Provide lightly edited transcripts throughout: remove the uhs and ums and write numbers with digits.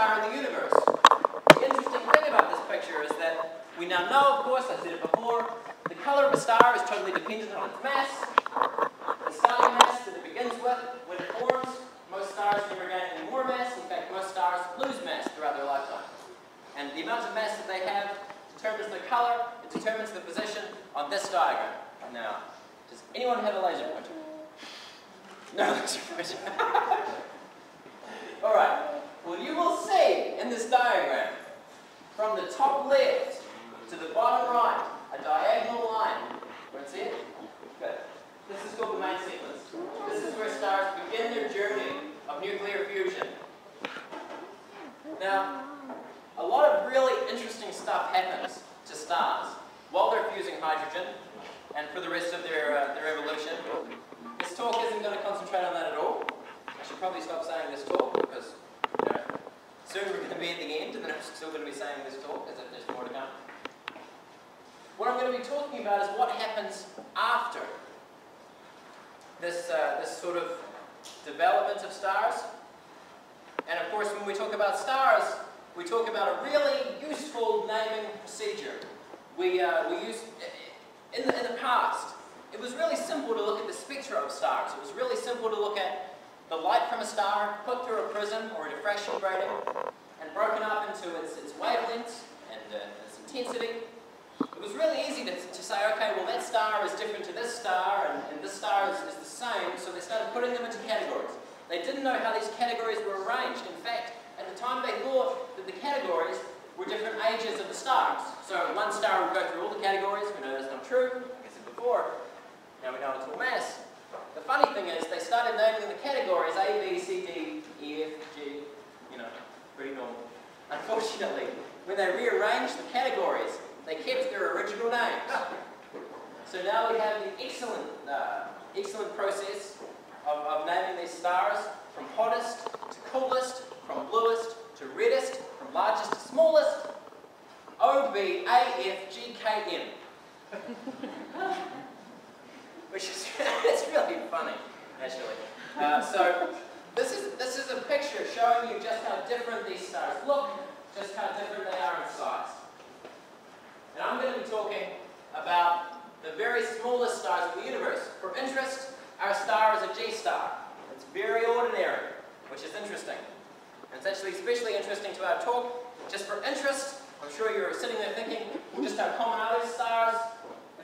star in the universe. The interesting thing about this picture is that we now know, of course, I said it before, the color of a star is totally dependent on its mass. The starting mass that it begins with, when it forms, most stars never gain any more mass. In fact, most stars lose mass throughout their lifetime. And the amount of mass that they have determines their color, it determines the position on this diagram. Now, does anyone have a laser pointer? No laser pointer. Alright, well you will see in this diagram, from the top left to the bottom right, a diagonal line. Want to see it? Good. This is called the main sequence. This is where stars begin their journey of nuclear fusion. Now, a lot of really interesting stuff happens to stars while they're fusing hydrogen and for the rest of their evolution. This talk isn't going to concentrate on that at all. I should probably stop saying this talk because, you know, soon we're going to be at the end and then I'm still going to be saying this talk as if there's more to come. What I'm going to be talking about is what happens after this sort of development of stars. And of course, when we talk about stars, we talk about a really useful naming procedure. We use, in the past, it was really simple to look at the spectra of stars. It was really simple to look at the light from a star put through a prism or a diffraction grating and broken up into its wavelengths and its intensity. It was really easy to say, okay, well that star is different to this star and this star is the same, so they started putting them into categories. They didn't know how these categories were arranged. In fact, at the time they thought that the categories were different ages of the stars. So one star would go through all the categories. We know that's not true, like I said before. Now we know it's all mass. The funny thing is they started naming the categories A, B, C, D, E, F, G, you know, pretty normal. Unfortunately, when they rearranged the categories, they kept their original names. So now we have the excellent process of naming these stars from hottest to coolest, from bluest to reddest, from largest to smallest, O, B, A, F, G, K, M. Which is it's really funny, actually. So this is a picture showing you just how different these stars look, just how different they are in size. And I'm going to be talking about the very smallest stars of the universe. For interest, our star is a G star. It's very ordinary, which is interesting. And it's actually especially interesting to our talk. Just for interest, I'm sure you're sitting there thinking, well, just how common are these stars?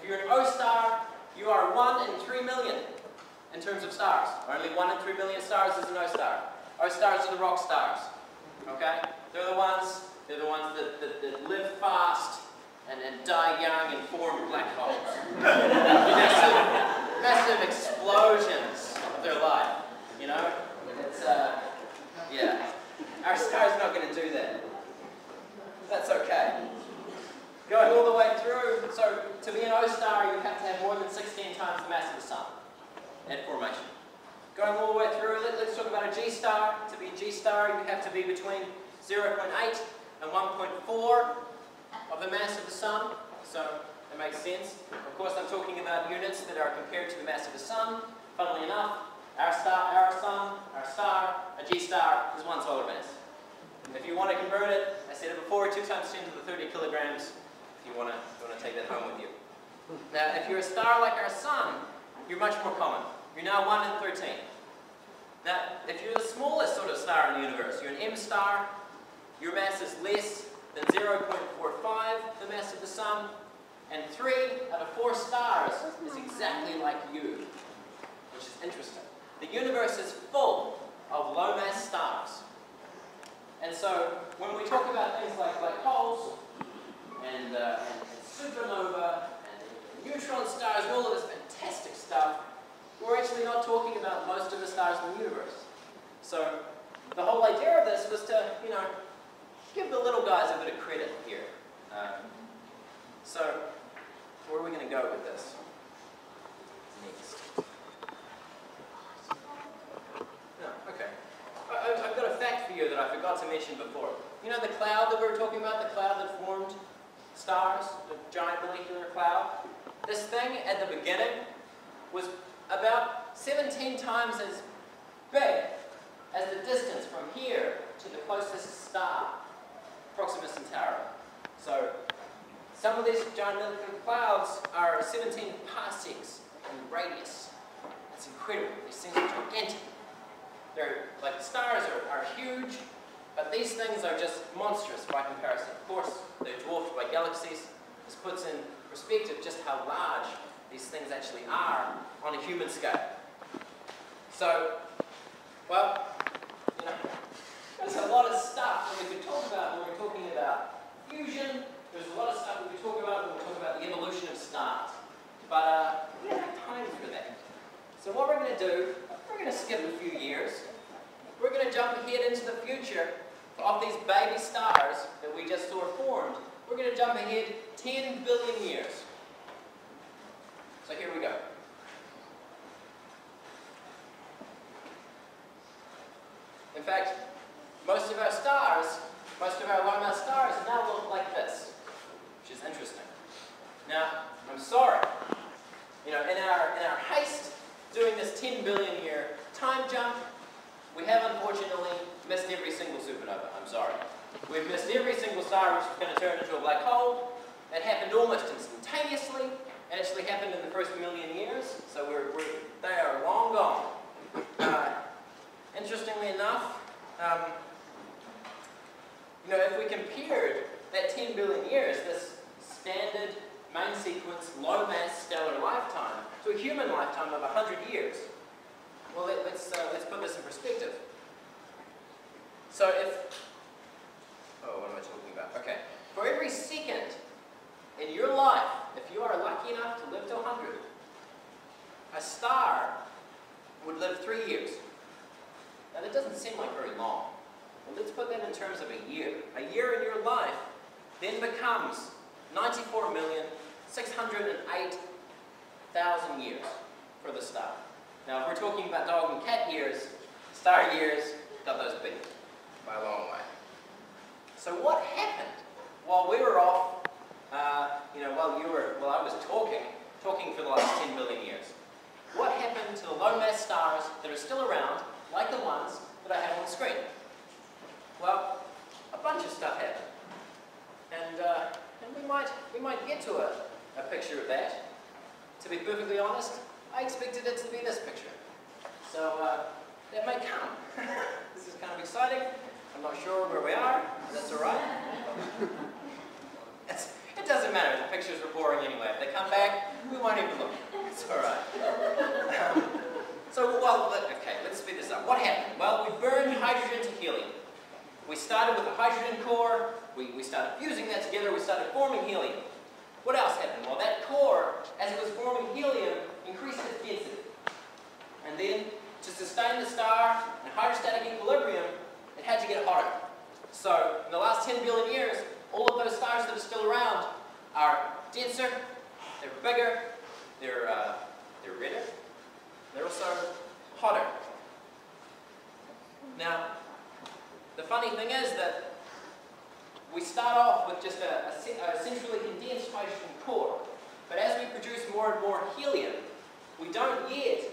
If you're an O star, you are 1 in 3 million in terms of stars. Only 1 in 3 million stars is an O star. O stars are the rock stars. Okay? They're the ones that live fast and die young and form black holes. massive explosions of their life. You know? It's yeah. Our star's not going to do that. That's okay. Going all the way through, so to be an O star, you have to have more than 16 times the mass of the sun at formation. Going all the way through, let's talk about a G star. To be a G star, you have to be between 0.8 and 1.4 of the mass of the sun. So that makes sense. Of course, I'm talking about units that are compared to the mass of the sun. Funnily enough, our star, a G star, is 1 solar mass. If you want to convert it, I said it before, 2 times 10 to the 30 kilograms. If you want to take that home with you. Now, if you're a star like our sun, you're much more common. You're now 1 in 13. Now, if you're the smallest sort of star in the universe, you're an M star, your mass is less than 0.45 the mass of the sun, and 3 out of 4 stars is exactly like you, which is interesting. The universe is full of low-mass stars. And so, when we talk about things like black holes, and supernova, and neutron stars, and all of this fantastic stuff, we're actually not talking about most of the stars in the universe. So, the whole idea of this was to, you know, give the little guys a bit of credit here. So, where are we going to go with this next? No, okay. I've got a fact for you that I forgot to mention before. You know the cloud that we were talking about, the cloud that formed stars, the giant molecular cloud? This thing at the beginning was about 17 times as big as the distance from here to the closest star. some of these giant nuclear clouds are 17 parsecs in radius. That's incredible. These things are gigantic. They're, like, stars are huge, but these things are just monstrous by comparison. Of course, they're dwarfed by galaxies. This puts in perspective just how large these things actually are on a human scale. So, well, you know, there's a lot of stuff that we could talk about when we're talking about fusion. There's a lot of stuff we could talk about when we talk about the evolution of stars. But we don't have time for that. So what we're going to do, we're going to skip a few years. We're going to jump ahead into the future of these baby stars that we just saw formed. We're going to jump ahead 10 billion years. So here we go. In fact, most of our stars, most of our low-mass stars now look like this, which is interesting. Now, I'm sorry, you know, in our haste doing this 10 billion year time jump, we have unfortunately missed every single supernova. I'm sorry. We've missed every single star which is going to turn into a black hole. That happened almost instantaneously. It actually happened in the first million years, so they are long gone. Interestingly enough, you know, if we compared that 10 billion years, this standard main sequence low mass stellar lifetime, to a human lifetime of 100 years, well, let's put this in perspective. So what am I talking about? Okay, for every second in your life, if you are lucky enough to live to 100, a star would live 3 years. Now that doesn't seem like very long. Well, let's put that in terms of a year. A year in your life then becomes 94,608,000 years for the star. Now if we're talking about dog and cat years, star years got those beat by a long way. So what happened while we were off, you know, while I was talking for the last 10 billion years? What happened to the low mass stars that are still around, like the ones that I have on the screen? Well, a bunch of stuff happened. And we might get to a picture of that. To be perfectly honest, I expected it to be this picture. So that may come. This is kind of exciting. I'm not sure where we are. That's all right. It doesn't matter. The pictures were boring anyway. If they come back, we won't even look. It's all right. Okay, let's speed this up. What happened? Well, we burned hydrogen to helium. We started with a hydrogen core. We started fusing that together. We started forming helium. What else happened? Well, that core, as it was forming helium, increased its density. And then, to sustain the star in hydrostatic equilibrium, it had to get hotter. So, in the last 10 billion years, all of those stars that are still around are denser, they're bigger, they're redder, they're also hotter. Now, the funny thing is that we start off with just a centrally condensed hydrogen core, but as we produce more and more helium, we don't yet,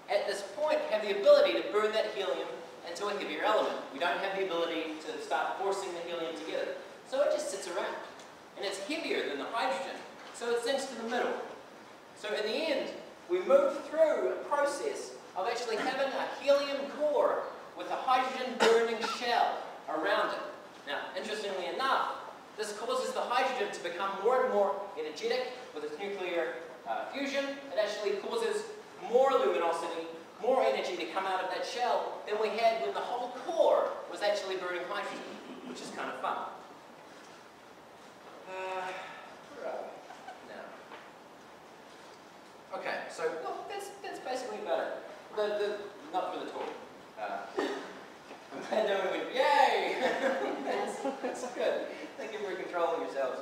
at this point, have the ability to burn that helium into a heavier element. We don't have the ability to start forcing the helium together. So it just sits around. And it's heavier than the hydrogen, so it sinks to the middle. So in the end, we move through a process of actually having a helium core with a hydrogen burning shell around it. Now, interestingly enough, this causes the hydrogen to become more and more energetic with its nuclear fusion. It actually causes more luminosity, more energy to come out of that shell than we had when the whole core was actually burning hydrogen, which is kind of fun. Where are we now? Okay, so well, that's basically about it. Not for the talk. I'm glad that we went, yay! That's good. Thank you for controlling yourselves.